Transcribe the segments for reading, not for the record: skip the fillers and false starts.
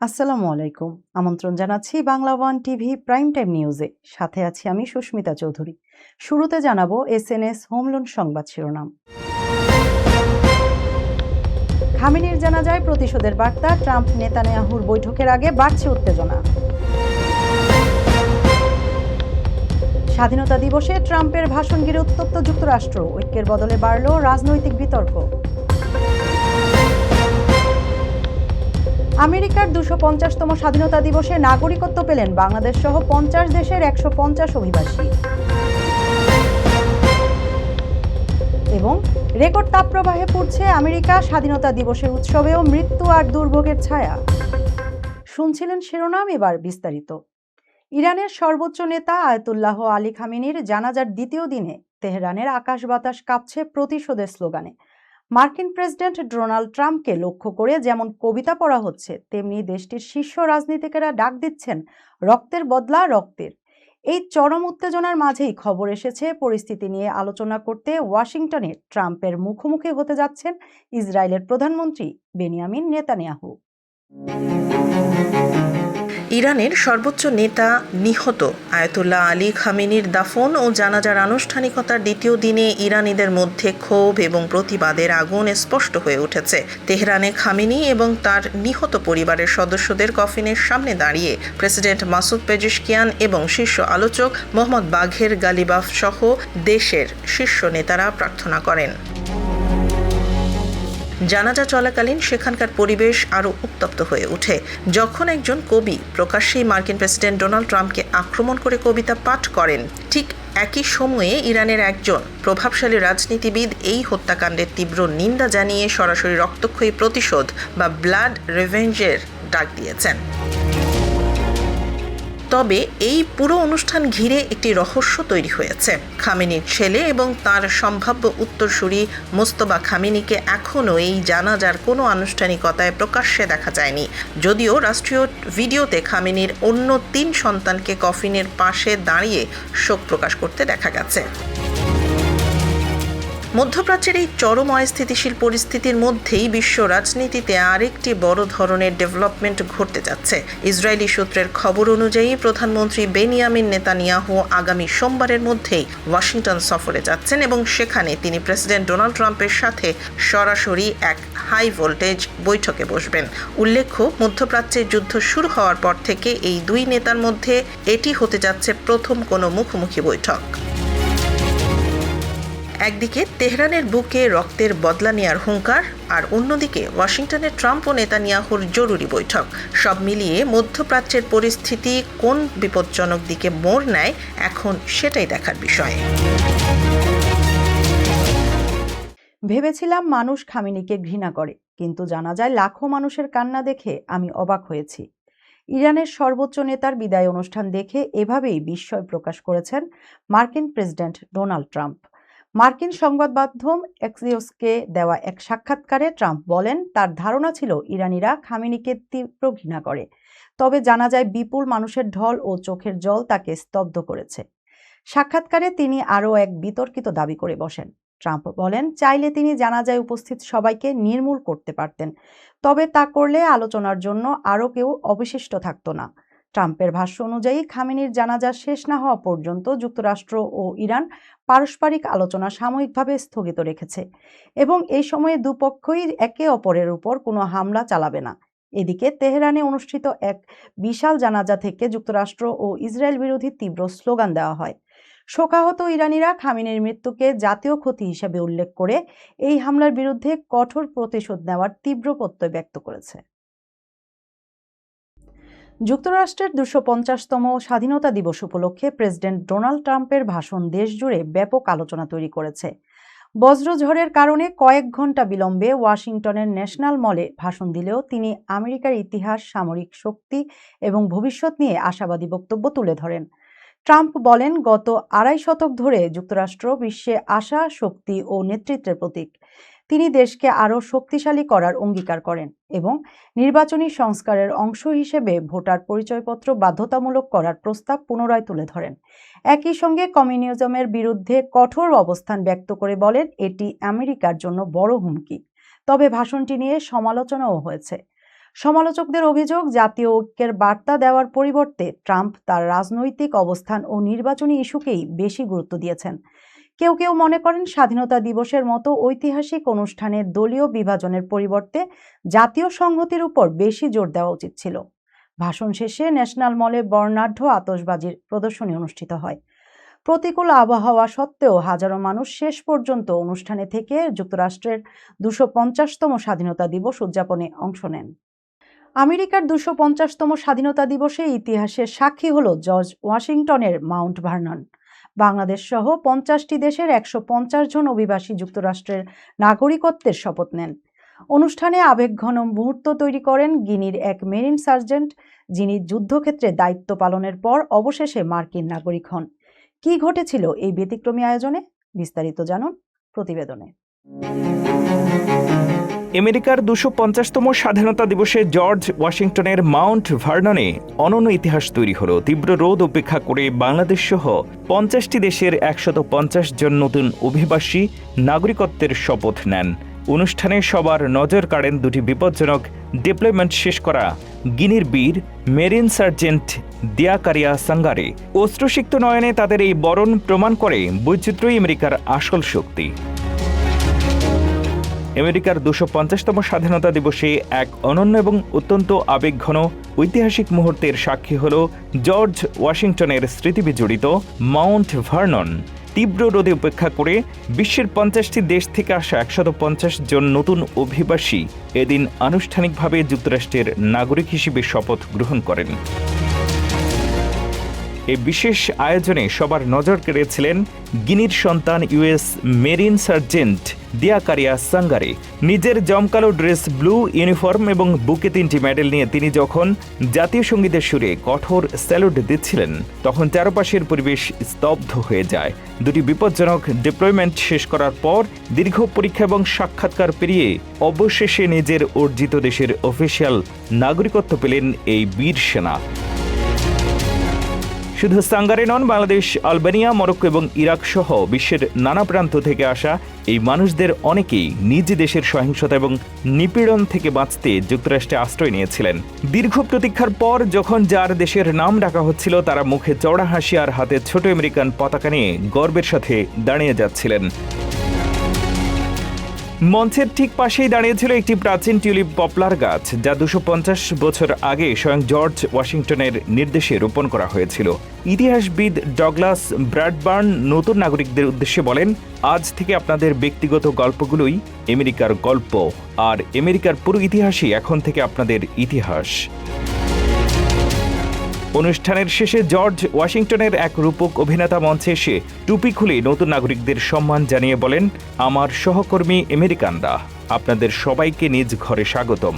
আসসালামু আলাইকুম। আমন্ত্রণ জানাচ্ছি Bangla one TV prime time নিউজে। সাথে আছি আমি সুস্মিতা চৌধুরী। শুরুতে জানাবো এসএনএস হোম লোন সংবাদ শিরোনাম। খামেনির জানাজায় প্রতিশোধের বার্তা, ট্রাম্প নেতানিয়াহুর বৈঠকের আগে বাড়ছে উত্তেজনা। স্বাধীনতা দিবসে ট্রাম্পের ভাষণ ঘিরে উত্তপ্ত যুক্তরাষ্ট্র, ঐক্যের বদলে বাড়ল রাজনৈতিক বিতর্ক। আমেরিকার ২৫০তম স্বাধীনতা দিবসে নাগরিকত্ব পেলেন বাংলাদেশ সহ ৫০ দেশের ১৫০ অভিবাসী। এবং রেকর্ড তাপপ্রবাহে পড়ছে আমেরিকা, স্বাধীনতা দিবসের উৎসবেও মৃত্যু আর দুর্ভোগের ছায়া। শুনছিলেন শিরোনাম, এবার বিস্তারিত। ইরানের সর্বোচ্চ নেতা আয়াতুল্লাহ আলী খামেনির জানাজার দ্বিতীয় দিনে তেহরানের আকাশ বাতাস কাঁপছে প্রতিশোধের স্লোগানে। মার্কিন প্রেসিডেন্ট ডোনাল্ড ট্রাম্পকে লক্ষ্য করে যেমন কবিতা পড়া হচ্ছে, তেমনি দেশটির শীর্ষ রাজনীতিকেরা ডাক দিচ্ছেন রক্তের বদলা রক্তের। এই চরম উত্তেজনার মাঝেই খবর এসেছে, পরিস্থিতি নিয়ে আলোচনা করতে ওয়াশিংটনে ট্রাম্পের মুখোমুখি হতে যাচ্ছেন ইসরায়েলের প্রধানমন্ত্রী বেনিয়ামিন নেতানিয়াহু। ইরানের সর্বোচ্চ নেতা নিহত আয়াতুল্লাহ আলী খামেনির দাফন ও জানাজার আনুষ্ঠানিকতার দ্বিতীয় দিনে ইরানিদের মধ্যে ক্ষোভ এবং প্রতিবাদের আগুন স্পষ্ট হয়ে উঠেছে। তেহরানে খামেনি এবং তার নিহত পরিবারের সদস্যদের কফিনের সামনে দাঁড়িয়ে প্রেসিডেন্ট মাসুদ পেজেশকিয়ান এবং শীর্ষ আলোচক মোহাম্মদ বাঘের গালিবাফ সহ দেশের শীর্ষ নেতারা প্রার্থনা করেন। জানাজা চলাকালীন সেখানকার পরিবেশ আরও উত্তপ্ত হয়ে ওঠে। যখন একজন কবি প্রকাশ্যেই মার্কিন প্রেসিডেন্ট ডোনাল্ড ট্রাম্পকে আক্রমণ করে কবিতা পাঠ করেন, ঠিক একই সময়ে ইরানের একজন প্রভাবশালী রাজনীতিবিদ এই হত্যাকাণ্ডের তীব্র নিন্দা জানিয়ে সরাসরি রক্তক্ষয়ী প্রতিশোধ বা ব্লাড রিভেঞ্জের ডাক দিয়েছেন। তবে এই পুরো অনুষ্ঠান ঘিরে একটি রহস্য তৈরি হয়েছে। খামেনির ছেলে এবং তার সম্ভাব্য উত্তরসূরি মোস্তফা খামেনিকে এখনও এই জানাজার কোনো আনুষ্ঠানিকতায় প্রকাশ্যে দেখা যায়নি, যদিও রাষ্ট্রীয় ভিডিওতে খামেনির অন্য ৩ সন্তানকে কফিনের পাশে দাঁড়িয়ে শোক প্রকাশ করতে দেখা গেছে। মধ্যপ্রাচ্যের এই চরম অস্থিতিশীল পরিস্থিতির মধ্যেই বিশ্ব রাজনীতিতে আরেকটি বড় ধরনের ডেভেলপমেন্ট ঘটতে যাচ্ছে। ইসরায়েলি সূত্রের খবর অনুযায়ী প্রধানমন্ত্রী বেনিয়ামিন নেতানিয়াহু আগামী সোমবারের মধ্যেই ওয়াশিংটন সফরে যাচ্ছেন এবং সেখানে তিনি প্রেসিডেন্ট ডোনাল্ড ট্রাম্পের সাথে সরাসরি এক হাই ভোল্টেজ বৈঠকে বসবেন। উল্লেখ্য, মধ্যপ্রাচ্যে যুদ্ধ শুরু হওয়ার পর থেকে এই দুই নেতার মধ্যে এটি হতে যাচ্ছে প্রথম কোনো মুখোমুখি বৈঠক। একদিকে তেহরানের বুকে রক্তের বদলা নেওয়ার হুঙ্কার, আর অন্যদিকে ওয়াশিংটনের ট্রাম্প ও নেতানিয়াহুর জরুরি বৈঠক। সব মিলিয়ে মধ্যপ্রাচ্যের পরিস্থিতি কোন বিপজ্জনক দিকে মোড় নেয় এখন সেটাই দেখার বিষয়। ভেবেছিলাম মানুষ খামেনিকে ঘৃণা করে, কিন্তু জানা যায় লাখো মানুষের কান্না দেখে আমি অবাক হয়েছি। ইরানের সর্বোচ্চ নেতার বিদায় অনুষ্ঠান দেখে এভাবেই বিস্ময় প্রকাশ করেছেন মার্কিন প্রেসিডেন্ট ডোনাল্ড ট্রাম্প। মার্কিন সংবাদ মাধ্যম এক্সিওসকে দেওয়া এক সাক্ষাৎকারে ট্রাম্প বলেন, তার ধারণা ছিল ইরানিরা খামেনিকে তীব্র ঘৃণা করে, তবে জানা যায় বিপুল মানুষের ঢল ও চোখের জল তাকে স্তব্ধ করেছে। সাক্ষাৎকারে তিনি আরও এক বিতর্কিত দাবি করে বসেন। ট্রাম্প বলেন, চাইলে তিনি জানাজায় উপস্থিত সবাইকে নির্মূল করতে পারতেন, তবে তা করলে আলোচনার জন্য আরও কেউ অবশিষ্ট থাকতো না। ট্রাম্পের ভাষ্য অনুযায়ী খামেনির জানাজা শেষ না হওয়া পর্যন্ত যুক্তরাষ্ট্র ও ইরান পারস্পরিক আলোচনা সাময়িকভাবে স্থগিত রেখেছে এবং এই সময়ে দুপক্ষই একে অপরের উপর কোনো হামলা চালাবে না। এদিকে তেহরানে অনুষ্ঠিত এক বিশাল জানাজা থেকে যুক্তরাষ্ট্র ও ইসরায়েল বিরোধী তীব্র স্লোগান দেওয়া হয়। শোকাহত ইরানিরা খামেনির মৃত্যুকে জাতীয় ক্ষতি হিসেবে উল্লেখ করে এই হামলার বিরুদ্ধে কঠোর প্রতিশোধ নেওয়ার তীব্র প্রত্যয় ব্যক্ত করেছে। যুক্তরাষ্ট্রের ২৫০তম স্বাধীনতা দিবস উপলক্ষে প্রেসিডেন্ট ডোনাল্ড ট্রাম্পের ভাষণ দেশজুড়ে ব্যাপক আলোচনা তৈরি করেছে। বজ্রঝড়ের কারণে কয়েক ঘন্টা বিলম্বে ওয়াশিংটনের ন্যাশনাল মলে ভাষণ দিলেও তিনি আমেরিকার ইতিহাস, সামরিক শক্তি এবং ভবিষ্যৎ নিয়ে আশাবাদী বক্তব্য তুলে ধরেন। ট্রাম্প বলেন, গত ২.৫ শতক ধরে যুক্তরাষ্ট্র বিশ্বে আশা, শক্তি ও নেতৃত্বের প্রতীক। তিনি দেশকে আরও শক্তিশালী করার অঙ্গীকার করেন এবং নির্বাচনী সংস্কারের অংশ হিসেবে ভোটার পরিচয়পত্র বাধ্যতামূলক করার প্রস্তাব পুনরায় তুলে ধরেন। একই সঙ্গে কমিউনিজমের বিরুদ্ধে কঠোর অবস্থান ব্যক্ত করে বলেন, এটি আমেরিকার জন্য বড় হুমকি। তবে ভাষণটি নিয়ে সমালোচনাও হয়েছে। সমালোচকদের অভিযোগ, জাতীয় ঐক্যের বার্তা দেওয়ার পরিবর্তে ট্রাম্প তার রাজনৈতিক অবস্থান ও নির্বাচনী ইস্যুকেই বেশি গুরুত্ব দিয়েছেন। কেউ কেউ মনে করেন স্বাধীনতা দিবসের মতো ঐতিহাসিক অনুষ্ঠানে দলীয় বিভাজনের পরিবর্তে জাতীয় সংহতির উপর বেশি জোর দেওয়া উচিত ছিল। ভাষণ শেষে ন্যাশনাল মলে বর্ণাঢ্য আতশবাজির প্রদর্শনী অনুষ্ঠিত হয়। প্রতিকূল আবহাওয়া সত্ত্বেও হাজারো মানুষ শেষ পর্যন্ত অনুষ্ঠানে থেকে যুক্তরাষ্ট্রের 250তম স্বাধীনতা দিবস উদযাপনে অংশ নেন। আমেরিকার 250তম স্বাধীনতা দিবসে ইতিহাসের সাক্ষী হল জর্জ ওয়াশিংটনের মাউন্ট ভার্নন। বাংলাদেশ সহ 50টি দেশের 150 জন অভিবাসী যুক্তরাষ্ট্রের নাগরিকত্বের শপথ নেন। অনুষ্ঠানে আবেগঘন মুহূর্ত তৈরি করেন গিনির এক মেরিন সার্জেন্ট, যিনি যুদ্ধক্ষেত্রে দায়িত্ব পালনের পর অবশেষে মার্কিন নাগরিক হন। কি ঘটেছিল এই ব্যতিক্রমী আয়োজনে? বিস্তারিত জানুন প্রতিবেদনে। আমেরিকার 250তম স্বাধীনতা দিবসে জর্জ ওয়াশিংটনের মাউন্ট ভার্ননে অনন্য ইতিহাস তৈরি হলো। তীব্র রোদ উপেক্ষা করে বাংলাদেশ সহ 50টি দেশের 150 জন নতুন অভিবাসী নাগরিকত্বের শপথ নেন। অনুষ্ঠানে সবার নজর কাড়েন দুটি বিপজ্জনক ডিপ্লয়মেন্ট শেষ করা গিনির বীর মেরিন সার্জেন্ট দিয়াকারিয়া সাঙ্গারে। অশ্রুসিক্ত নয়নে তাদের এই বরণ প্রমাণ করে বৈচিত্র্যই আমেরিকার আসল শক্তি। আমেরিকার 250তম স্বাধীনতা দিবসে এক অনন্য এবং অত্যন্ত আবেগঘন ঐতিহাসিক মুহূর্তের সাক্ষী হল জর্জ ওয়াশিংটনের স্মৃতিবিজড়িত মাউন্ট ভার্নন। তীব্র রোদে উপেক্ষা করে বিশ্বের 50টি দেশ থেকে আসা 150 জন নতুন অভিবাসী এদিন আনুষ্ঠানিকভাবে যুক্তরাষ্ট্রের নাগরিক হিসেবে শপথ গ্রহণ করেন। এই বিশেষ আয়োজনে সবার নজর কেড়েছিলেন গিনির সন্তান ইউএস মেরিন সার্জেন্ট দিয়াকারিয়া সাঙ্গারে। নিজের জমকালো ড্রেস, ব্লু ইউনিফর্ম এবং বুকে 3টি মেডেল নিয়ে তিনি যখন জাতীয় সঙ্গীতের সুরে কঠোর স্যালুট দিচ্ছিলেন, তখন চারপাশের পরিবেশ স্তব্ধ হয়ে যায়। দুটি বিপজ্জনক ডিপ্লয়মেন্ট শেষ করার পর দীর্ঘ পরীক্ষা এবং সাক্ষাৎকার পেরিয়ে অবশেষে নিজের অর্জিত দেশের অফিসিয়াল নাগরিকত্ব পেলেন এই বীর সেনা। শুধু সাঙ্গারে নন, বাংলাদেশ, আলবেনিয়া, মরক্কো এবং ইরাক সহ বিশ্বের নানা প্রান্ত থেকে আসা এই মানুষদের অনেকেই নিজ দেশের সহিংসতা এবং নিপীড়ন থেকে বাঁচতে যুক্তরাষ্ট্রে আশ্রয় নিয়েছিলেন। দীর্ঘ প্রতীক্ষার পর যখন যার দেশের নাম ডাকা হচ্ছিল, তারা মুখে চওড়া হাসি আর হাতে ছোট আমেরিকান পতাকা নিয়ে গর্বের সাথে দাঁড়িয়ে যাচ্ছিলেন। মঞ্চের ঠিক পাশেই দাঁড়িয়েছিল একটি প্রাচীন টিউলিপ পপলার গাছ, যা 250 বছর আগে স্বয়ং জর্জ ওয়াশিংটনের নির্দেশে রোপণ করা হয়েছিল। ইতিহাসবিদ ডগলাস ব্র্যাডবার্ন নতুন নাগরিকদের উদ্দেশ্যে বলেন, আজ থেকে আপনাদের ব্যক্তিগত গল্পগুলোই আমেরিকার গল্প, আর আমেরিকার পুরো ইতিহাসই এখন থেকে আপনাদের ইতিহাস। অনুষ্ঠানের শেষে জর্জ ওয়াশিংটনের এক রূপক অভিনেতা মঞ্চে এসে টুপি খুলে নতুন নাগরিকদের সম্মান জানিয়ে বলেন, আমার সহকর্মী আমেরিকানরা, আপনাদের সবাইকে নিজ ঘরে স্বাগতম।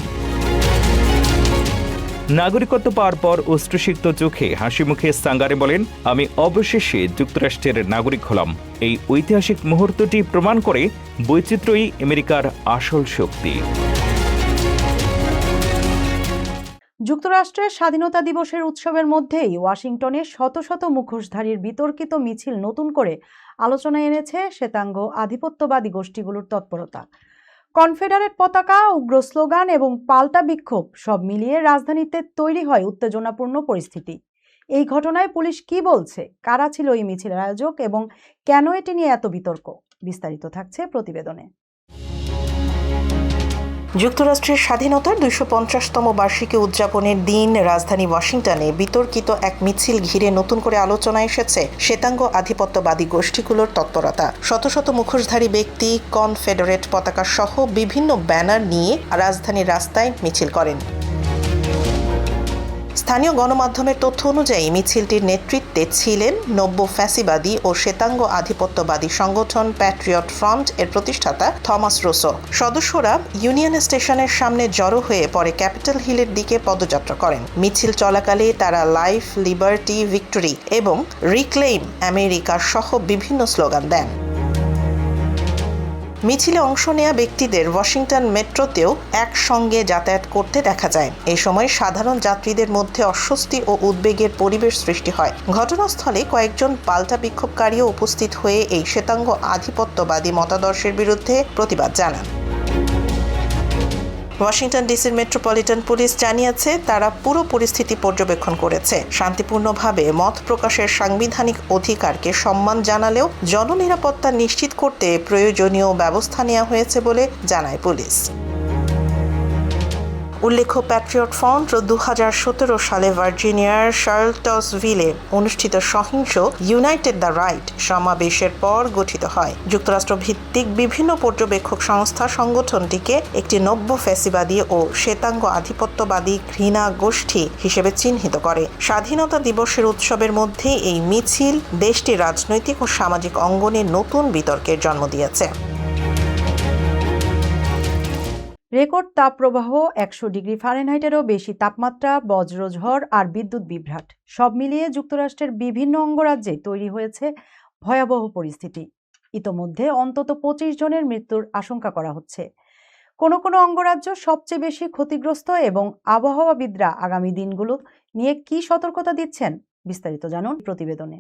নাগরিকত্ব পাওয়ার পর অশ্রুসিক্ত চোখে হাসি মুখে সাঙ্গারে বলেন, আমি অবশেষে যুক্তরাষ্ট্রের নাগরিক হলাম। এই ঐতিহাসিক মুহূর্তটি প্রমাণ করে বৈচিত্র্যই আমেরিকার আসল শক্তি। যুক্তরাষ্ট্রের স্বাধীনতা দিবসের উৎসবের মধ্যেই ওয়াশিংটনে শত শত মুখোশধারীর বিতর্কিত মিছিল নতুন করে আলোচনায় এনেছে শ্বেতাঙ্গ আধিপত্যবাদী গোষ্ঠীগুলোর তৎপরতা। কনফেডারেট পতাকা, উগ্র স্লোগান এবং পাল্টা বিক্ষোভ সব মিলিয়ে রাজধানীতে তৈরি হয় উত্তেজনাপূর্ণ পরিস্থিতি। এই ঘটনায় পুলিশ কি বলছে, কারা ছিল এই মিছিলের আয়োজক এবং কেন এটি নিয়ে এত বিতর্ক? বিস্তারিত থাকছে প্রতিবেদনে। যুক্তরাষ্ট্রের স্বাধীনতার 250তম বার্ষিকী উদযাপনের দিন রাজধানী ওয়াশিংটনে বিতর্কিত এক মিছিল ঘিরে নতুন করে আলোচনায় এসেছে শ্বেতাঙ্গ আধিপত্যবাদী গোষ্ঠীগুলোর তৎপরতা। শত শত মুখোশধারী ব্যক্তি কনফেডারেট পতাকা সহ বিভিন্ন ব্যানার নিয়ে রাজধানীর রাস্তায় মিছিল করেন। স্থানীয় গণমাধ্যমের তথ্য অনুযায়ী মিছিলটির নেতৃত্বে ছিলেন নব্য ফ্যাসিবাদী ও শ্বেতাঙ্গ আধিপত্যবাদী সংগঠন প্যাট্রিয়ট ফ্রন্ট এর প্রতিষ্ঠাতা থমাস রুসো। সদস্যরা ইউনিয়ন স্টেশনের সামনে জড়ো হয়ে পরে ক্যাপিটাল হিলের দিকে পদযাত্রা করেন। মিছিল চলাকালে তারা লাইফ, লিবার্টি, ভিক্টরি এবং রিক্লেইম আমেরিকা সহ বিভিন্ন স্লোগান দেন। মিছিলে অংশ নেয়া ব্যক্তিদের ওয়াশিংটন মেট্রোতেও একসঙ্গে যাতায়াত করতে দেখা যায়। এই সময় সাধারণ যাত্রীদের মধ্যে অস্বস্তি ও উদ্বেগের পরিবেশ সৃষ্টি হয়। ঘটনাস্থলে কয়েকজন পাল্টা বিক্ষোভকারীও উপস্থিত হয়ে এই শ্বেতাঙ্গ আধিপত্যবাদী মতাদর্শের বিরুদ্ধে প্রতিবাদ জানান। ওয়াশিংটন ডিসির মেট্রোপলিটন পুলিশ জানিয়েছে তারা পুরো পরিস্থিতি পর্যবেক্ষণ করেছে। শান্তিপূর্ণভাবে মত প্রকাশের সাংবিধানিক অধিকারকে সম্মান জানালেও জননিরাপত্তা নিশ্চিত করতে প্রয়োজনীয় ব্যবস্থা নেওয়া হয়েছে বলে জানায় পুলিশ। উল্লেখ্য, প্যাট্রিয়ট ফ্রন্ট 2017 সালে ভার্জিনিয়ার শার্লটসভিলে অনুষ্ঠিত সহিংস ইউনাইটেড দ্য রাইট সমাবেশের পর গঠিত হয়। যুক্তরাষ্ট্র ভিত্তিক বিভিন্ন পর্যবেক্ষক সংস্থা সংগঠনটিকে একটি নব্য ফ্যাসিবাদী ও শ্বেতাঙ্গ আধিপত্যবাদী ঘৃণা গোষ্ঠী হিসেবে চিহ্নিত করে। স্বাধীনতা দিবসের উৎসবের মধ্যে এই মিছিল দেশটির রাজনৈতিক ও সামাজিক অঙ্গনে নতুন বিতর্কের জন্ম দিয়েছে। রেকর্ড তাপপ্রবাহ, 100 ডিগ্রি ফারেনহাইটেরও বেশি তাপমাত্রা, বজ্রঝড় আর বিদ্যুৎ বিভ্রাট সব মিলিয়ে যুক্তরাষ্ট্রের বিভিন্ন অঙ্গরাজ্যে তৈরি হয়েছে ভয়াবহ পরিস্থিতি। ইতোমধ্যে অন্তত 25 জনের মৃত্যুর আশঙ্কা করা হচ্ছে। কোনো কোনো অঙ্গরাজ্য সবচেয়ে বেশি ক্ষতিগ্রস্ত এবং আবহাওয়াবিদরা আগামী দিনগুলো নিয়ে কি সতর্কতা দিচ্ছেন, বিস্তারিত জানুন প্রতিবেদনে।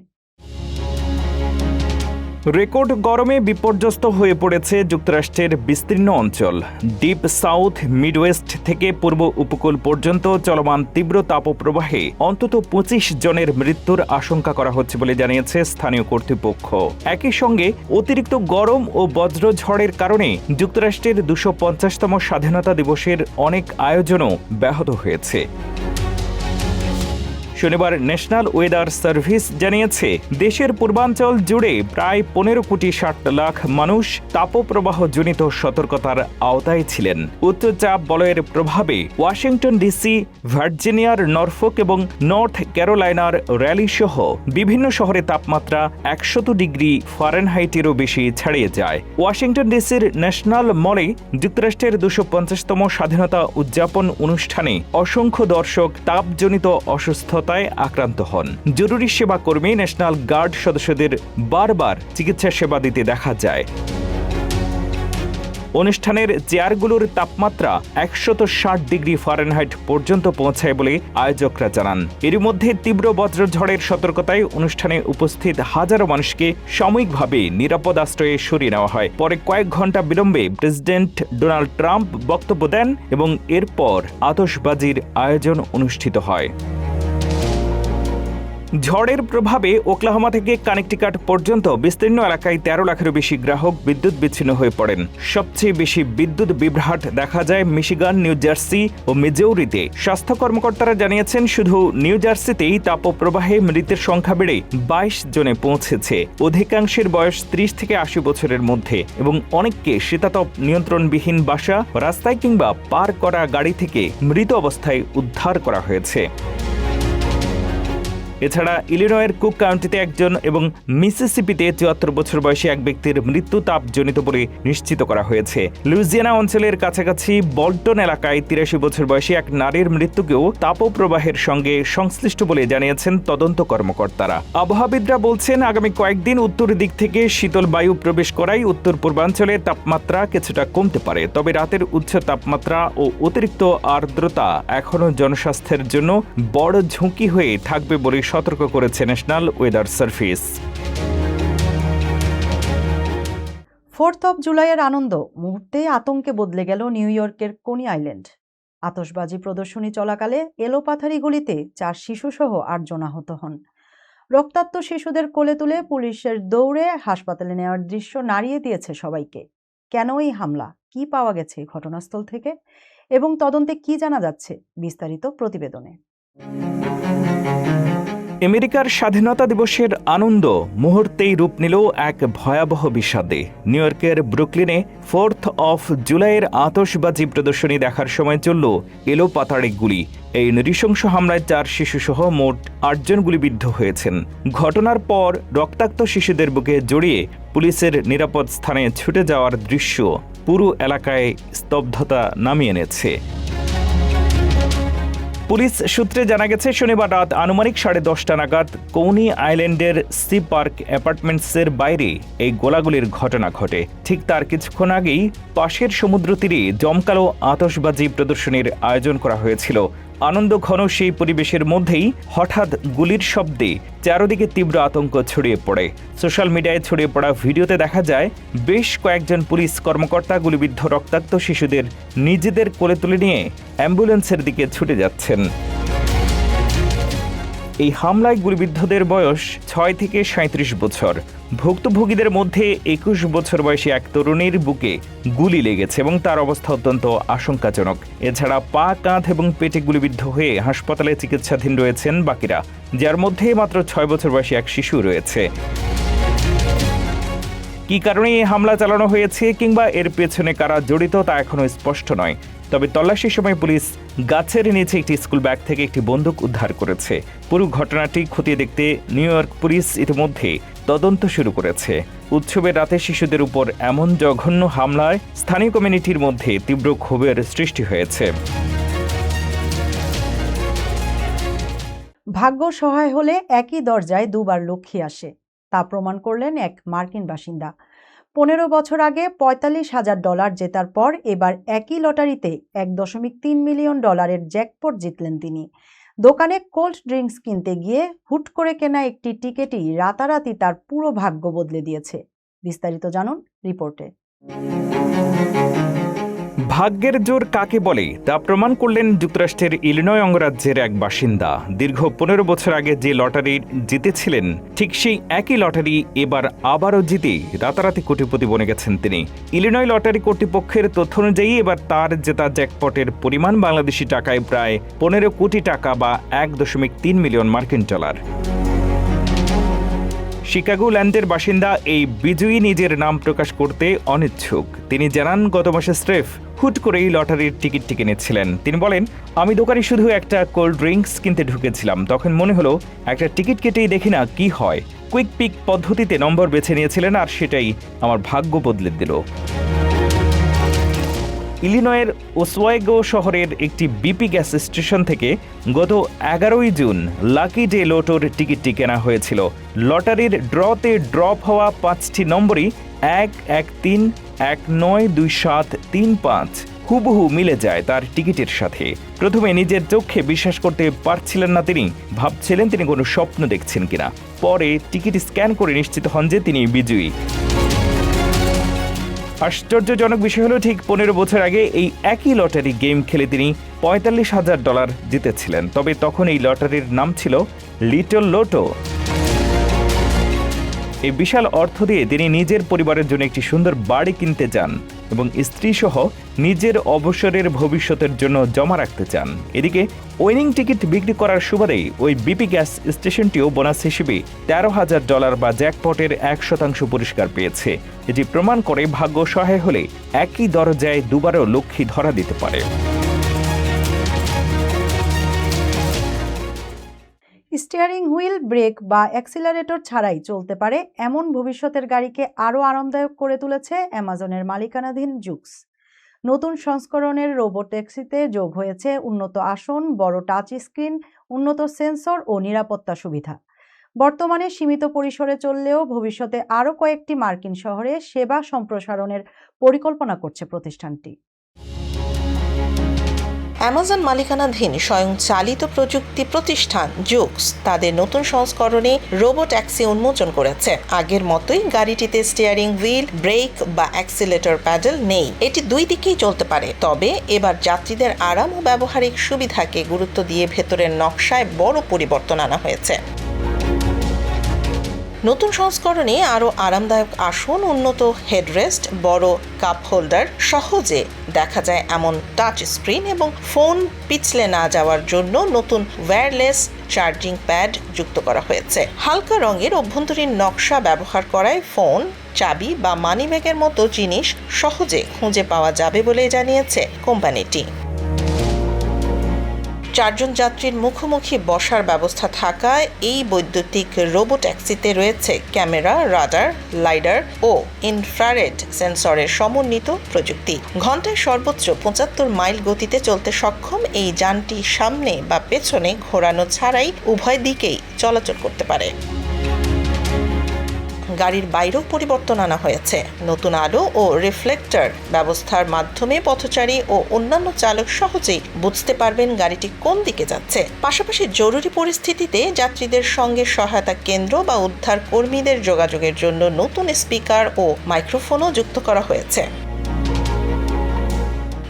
রেকর্ড গরমে বিপর্যস্ত হয়ে পড়েছে যুক্তরাষ্ট্রের বিস্তীর্ণ অঞ্চল। ডিপ সাউথ, মিডওয়েস্ট থেকে পূর্ব উপকূল পর্যন্ত চলমান তীব্র তাপপ্রবাহে অন্তত 25 জনের মৃত্যুর আশঙ্কা করা হচ্ছে বলে জানিয়েছে স্থানীয় কর্তৃপক্ষ। একই সঙ্গে অতিরিক্ত গরম ও বজ্রঝড়ের কারণে যুক্তরাষ্ট্রের 250তম স্বাধীনতা দিবসের অনেক আয়োজনও ব্যাহত হয়েছে। শনিবার ন্যাশনাল ওয়েদার সার্ভিস জানিয়েছে, দেশের পূর্বাঞ্চল জুড়ে প্রায় 15 কোটি 60 লাখ মানুষ তাপপ্রবাহজনিত সতর্কতার আওতায় ছিলেন। উচ্চচাপ বলয়ের প্রভাবে ওয়াশিংটন ডিসি, ভার্জিনিয়ার নরফোক এবং নর্থ ক্যারোলাইনার র্যালি সহ বিভিন্ন শহরে তাপমাত্রা 100 ডিগ্রি ফারেনহাইটেরও বেশি ছাড়িয়ে যায়। ওয়াশিংটন ডিসির ন্যাশনাল মলে যুক্তরাষ্ট্রের 250তম স্বাধীনতা উদযাপন অনুষ্ঠানে অসংখ্য দর্শক তাপজনিত অসুস্থতা আক্রান্ত হন। জরুরি সেবা কর্মী, ন্যাশনাল গার্ড সদস্যদের বারবার চিকিৎসা সেবা দিতে দেখা যায়। অনুষ্ঠানের চেয়ারগুলোর তাপমাত্রা 160 ডিগ্রি ফারেনহাইট পর্যন্ত পৌঁছায় বলে আয়োজকরা জানান। এর মধ্যে তীব্র বজ্রঝড়ের সতর্কতায় অনুষ্ঠানে উপস্থিত হাজারো মানুষকে সাময়িকভাবে নিরাপদ আশ্রয়ে সরিয়ে নেওয়া হয়। পরে কয়েক ঘন্টা বিলম্বে প্রেসিডেন্ট ডোনাল্ড ট্রাম্প বক্তব্য দেন এবং এরপর আতশবাজির আয়োজন অনুষ্ঠিত হয়। ঝড়ের প্রভাবে ওকলাহোমা থেকে কানেকটিকাট পর্যন্ত বিস্তীর্ণ এলাকায় 13 লাখেরও বেশি গ্রাহক বিদ্যুৎ বিচ্ছিন্ন হয়ে পড়েন। সবচেয়ে বেশি বিদ্যুৎ বিভ্রাট দেখা যায় মিশিগান, নিউ জার্সি ও মিজৌরিতে। স্বাস্থ্য কর্মকর্তারা জানিয়েছেন, শুধু নিউ জার্সিতেই তাপপ্রবাহে মৃতের সংখ্যা বেড়ে 22 জনে পৌঁছেছে। অধিকাংশের বয়স 30 থেকে 80 বছরের মধ্যে এবং অনেককে শীতাতপ নিয়ন্ত্রণবিহীন বাসা, রাস্তায় কিংবা পার করা গাড়ি থেকে মৃত অবস্থায় উদ্ধার করা হয়েছে। এছাড়া ইলিনয়ের কুক কাউন্টিতে একজন এবং মিসিসিপিতে 74 বছর বয়সী এক ব্যক্তির মৃত্যু তাপজনিত বলে নিশ্চিত করা হয়েছে। লুইজিয়ানা অঞ্চলের কাছাকাছি বল্টন এলাকায় 83 বছর বয়সী এক নারীর মৃত্যুকেও তাপপ্রবাহের সঙ্গে সংশ্লিষ্ট বলে জানিয়েছেন তদন্ত কর্মকর্তারা। আবহাওয়াবিদরা বলছেন, আগামী কয়েকদিন উত্তর দিক থেকে শীতল বায়ু প্রবেশ করায় উত্তর পূর্বাঞ্চলে তাপমাত্রা কিছুটা কমতে পারে। তবে রাতের উচ্চ তাপমাত্রা ও অতিরিক্ত আর্দ্রতা এখনও জনস্বাস্থ্যের জন্য বড় ঝুঁকি হয়ে থাকবে বলে সতর্ক করেছে national weather service. 4th of জুলাইয়ের আনন্দ মুহূর্তে আতঙ্কে বদলে গেল নিউ ইয়র্কের কোনি আইল্যান্ড। আতশবাজি প্রদর্শনী চলাকালে এলোপাথারি গুলিতে 4 শিশুসহ 8 জন আহত হন। রক্তাক্ত শিশুদের কোলে তুলে পুলিশের দৌড়ে হাসপাতালে নেওয়ার দৃশ্য নাড়িয়ে দিয়েছে সবাইকে। কেন এই হামলা, কি পাওয়া গেছে ঘটনাস্থল থেকে এবং তদন্তে কি জানা যাচ্ছে, বিস্তারিত প্রতিবেদনে। আমেরিকার স্বাধীনতা দিবসের আনন্দ মুহূর্তেই রূপ নিল এক ভয়াবহ বিষাদে। নিউ ইয়র্কের ব্রুকলিনে 4th অফ জুলাইয়ের আতশবাজি প্রদর্শনী দেখার সময় চলল এলোপাতাড়ি গুলি। এই নৃশংস হামলায় 4 শিশুসহ মোট 8 জন গুলিবিদ্ধ হয়েছেন। ঘটনার পর রক্তাক্ত শিশুদের বুকে জড়িয়ে পুলিশের নিরাপদ স্থানে ছুটে যাওয়ার দৃশ্য পুরো এলাকায় স্তব্ধতা নামিয়ে এনেছে। পুলিশ সূত্রে জানা গেছে, শনিবার রাত আনুমানিক 10:30 নাগাদ কোনি আইল্যান্ডের সি পার্ক অ্যাপার্টমেন্টসের বাইরে এই গোলাগুলির ঘটনা ঘটে। ঠিক তার কিছুক্ষণ আগেই পাশের সমুদ্র তীরে জমকালো আতশবাজি প্রদর্শনীর আয়োজন করা হয়েছিল। আনন্দঘন সেই পরিবেশের মধ্যেই হঠাৎ গুলির শব্দে চারদিকে তীব্র আতঙ্ক ছড়িয়ে পড়ে। সোশ্যাল মিডিয়ায় ছড়িয়ে পড়া ভিডিওতে দেখা যায় বেশ কয়েকজন পুলিশ কর্মকর্তা গুলিবিদ্ধ রক্তাক্ত শিশুদের নিজেদের কোলে তুলে নিয়ে অ্যাম্বুলেন্সের দিকে ছুটে যাচ্ছেন। এই হামলায় গুলিবিদ্ধদের বয়স 6 থেকে 37 বছর। ভুক্তভোগীদের মধ্যে 21 বছর বয়সী এক তরুণীর বুকে গুলি লেগেছে এবং তার অবস্থা অত্যন্ত আশঙ্কাজনক। এছাড়া পা, কাঁধ এবং পেটে গুলিবিদ্ধ হয়ে হাসপাতালে চিকিৎসাধীন রয়েছেন বাকিরা, যার মধ্যে মাত্র 6 বছর বয়সী এক শিশু রয়েছে। কী কারণে এই হামলা চালানো হয়েছে কিংবা এর পেছনে কারা জড়িত তা এখনও স্পষ্ট নয়। তবে তল্লাশির সময় পুলিশ গাছের নিচে একটি স্কুল ব্যাগ থেকে একটি বন্দুক উদ্ধার করেছে। পুরো ঘটনাটি খতিয়ে দেখতে নিউ ইয়র্ক পুলিশ ইতিমধ্যে তদন্ত শুরু করেছে। উৎসবের রাতে শিশুদের উপর এমন জঘন্য হামলায় স্থানীয় কমিউনিটির মধ্যে তীব্র ক্ষোভের সৃষ্টি হয়েছে। ভাগ্য সহায় হলে একই দরজায় দুবার লক্ষ্মী আসে, তা প্রমাণ করলেন এক মার্কিন বাসিন্দা। 15 বছর আগে $45,000 জেতার পর এবার একই লটারিতে $1.3 মিলিয়ন জ্যাকপট জিতলেন তিনি। দোকানে কোল্ড ড্রিঙ্কস কিনতে গিয়ে হুট করে কেনা একটি টিকেটই রাতারাতি তার পুরো ভাগ্য বদলে দিয়েছে। বিস্তারিত জানুন রিপোর্টে। ভাগ্যের জোর কাকে বলে তা প্রমাণ করলেন যুক্তরাষ্ট্রের ইলিনয় অঙ্গরাজ্যের এক বাসিন্দা। দীর্ঘ 15 বছর আগে যে লটারি জিতেছিলেন, ঠিক সেই একই লটারি এবার আবারও জিতে রাতারাতি কোটিপতি বনে গেছেন তিনি। ইলিনয় লটারি কর্তৃপক্ষের তথ্য অনুযায়ী এবার তার জেতা জ্যাকপটের পরিমাণ বাংলাদেশি টাকায় প্রায় 15 কোটি টাকা বা $1.3 মিলিয়ন। শিকাগোল্যান্ডের বাসিন্দা এই বিজয়ী নিজের নাম প্রকাশ করতে অনিচ্ছুক। তিনি জানান, গত মাসে স্রেফ হুট করেই লটারির টিকিটটি কিনেছিলেন। তিনি বলেন, আমি দোকানে শুধু একটা কোল্ড ড্রিঙ্কস কিনতে ঢুকেছিলাম, তখন মনে হলো একটা টিকিট কেটেই দেখি না কি হয়। কুইক পিক পদ্ধতিতে নম্বর বেছে নিয়েছিলেন আর সেটাই আমার ভাগ্য বদলে দিল। ইলিনয়ের ওসওয়েগো শহরের একটি বিপি গ্যাস স্টেশন থেকে গত 11 জুন লাকি ডে লোটোর টিকিটটি কেনা হয়েছিল। লটারির ড্রতে ড্রপ হওয়া 5টি নম্বরই 1, 1, 3, 1, 9, 2, 7, 3, 5 হুবহু মিলে যায় তার টিকিটের সাথে। প্রথমে নিজের চোখে বিশ্বাস করতে পারছিলেন না তিনি, ভাবছিলেন তিনি কোনো স্বপ্ন দেখছেন কিনা। পরে টিকিট স্ক্যান করে নিশ্চিত হন যে তিনি বিজয়ী। আশ্চর্যজনক বিষয় হলো, ঠিক 15 বছর আগে এই একই লটারি গেম খেলে তিনি $45,000 জিতেছিলেন। তবে তখন এই লটারির নাম ছিল লিটল লোটো। এই বিশাল অর্থ দিয়ে তিনি নিজের পরিবারের জন্য একটি সুন্দর বাড়ি কিনতে চান এবং স্ত্রী সহ নিজের অবসরের ভবিষ্যতের জন্য জমা রাখতে চান। এদিকে উইনিং টিকিট বিক্রি করার সুবাদেই ওই বিপি গ্যাস স্টেশনটিও বোনাস হিসেবে $13,000 বা জ্যাকপটের 1% পুরস্কার পেয়েছে। এটি প্রমাণ করে ভাগ্য সহায় হলে একই দরজায় দুবারও লক্ষ্মী ধরা দিতে পারে। স্টিয়ারিং হুইল, ব্রেক বা অ্যাক্সিলারেটর ছাড়াই চলতে পারে এমন ভবিষ্যতের গাড়িকে আরও আরামদায়ক করে তুলেছে অ্যামাজনের মালিকানাধীন জুক্স। নতুন সংস্করণের রোবট ট্যাক্সিতে যোগ হয়েছে উন্নত আসন, বড় টাচ স্ক্রিন, উন্নত সেন্সর ও নিরাপত্তা সুবিধা। বর্তমানে সীমিত পরিসরে চললেও ভবিষ্যতে আরও কয়েকটি মার্কিন শহরে সেবা সম্প্রসারণের পরিকল্পনা করছে প্রতিষ্ঠানটি। অ্যামাজন মালিকানাধীন স্বয়ংচালিত প্রযুক্তি প্রতিষ্ঠান জুক্স তাদের নতুন সংস্করণে রোবো ট্যাক্সি উন্মোচন করেছে। আগের মতোই গাড়িটিতে স্টিয়ারিং হুইল, ব্রেক বা অ্যাক্সিলেটর প্যাডেল নেই। এটি দুই দিকেই চলতে পারে। তবে এবার যাত্রীদের আরাম ও ব্যবহারিক সুবিধাকে গুরুত্ব দিয়ে ভেতরের নকশায় বড় পরিবর্তন আনা হয়েছে। নতুন সংস্করণে আরও আরামদায়ক আসন, উন্নত হেডরেস্ট, বড় কাপ হোল্ডার, সহজে দেখা যায় এমন টাচ স্ক্রিন এবং ফোন পিছলে না যাওয়ার জন্য নতুন ওয়্যারলেস চার্জিং প্যাড যুক্ত করা হয়েছে। হালকা রঙের অভ্যন্তরীণ নকশা ব্যবহার করায় ফোন, চাবি বা মানিব্যাগের মতো জিনিস সহজে খুঁজে পাওয়া যাবে বলে জানিয়েছে কোম্পানিটি। 4 জন যাত্রীর মুখোমুখি বসার ব্যবস্থা থাকায় এই বৈদ্যুতিক রোবো ট্যাক্সিতে রয়েছে ক্যামেরা, রাডার, লাইডার ও ইনফ্রারেড সেন্সরের সমন্বিত প্রযুক্তি। ঘন্টায় সর্বোচ্চ 75 মাইল গতিতে চলতে সক্ষম এই যানটি সামনে বা পেছনে ঘোরানো ছাড়াই উভয় দিকেই চলাচল করতে পারে। গাড়ির বাইরেও পরিবর্তন আনা হয়েছে। নতুন আলো ও রিফ্লেক্টর ব্যবস্থার মাধ্যমে পথচারী ও অন্যান্য চালক সহজেই বুঝতে পারবেন গাড়িটি কোন দিকে যাচ্ছে। পাশাপাশি জরুরি পরিস্থিতিতে যাত্রীদের সঙ্গে সহায়তা কেন্দ্র বা উদ্ধার কর্মীদের যোগাযোগের জন্য নতুন স্পিকার ও মাইক্রোফোনও যুক্ত করা হয়েছে।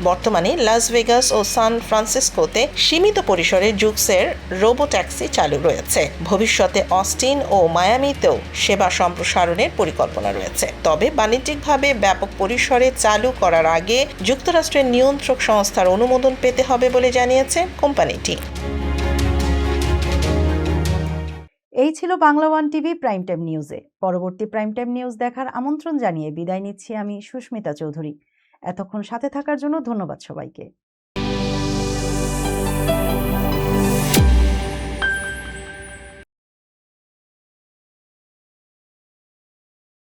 বর্তমানে লাস ভেগাস ও সান ফ্রান্সিসকোতে সীমিত পরিসরে জুক্সের রোবো ট্যাক্সি চালু রয়েছে। ভবিষ্যতে অস্টিন ও মায়ামিতেও সেবা সম্প্রসারণের পরিকল্পনা রয়েছে। তবে বাণিজ্যিকভাবে ব্যাপক পরিসরে চালু করার আগে যুক্তরাষ্ট্রের নিয়ন্ত্রক সংস্থার অনুমোদন পেতে হবে বলে জানিয়েছে কোম্পানিটি। এই ছিল Bangla one TV prime time নিউজে। পরবর্তী প্রাইম টাইম নিউজ দেখার আমন্ত্রণ জানিয়ে বিদায় নিচ্ছি আমি সুস্মিতা চৌধুরী। এতক্ষণ সাথে থাকার জন্য ধন্যবাদ সবাইকে।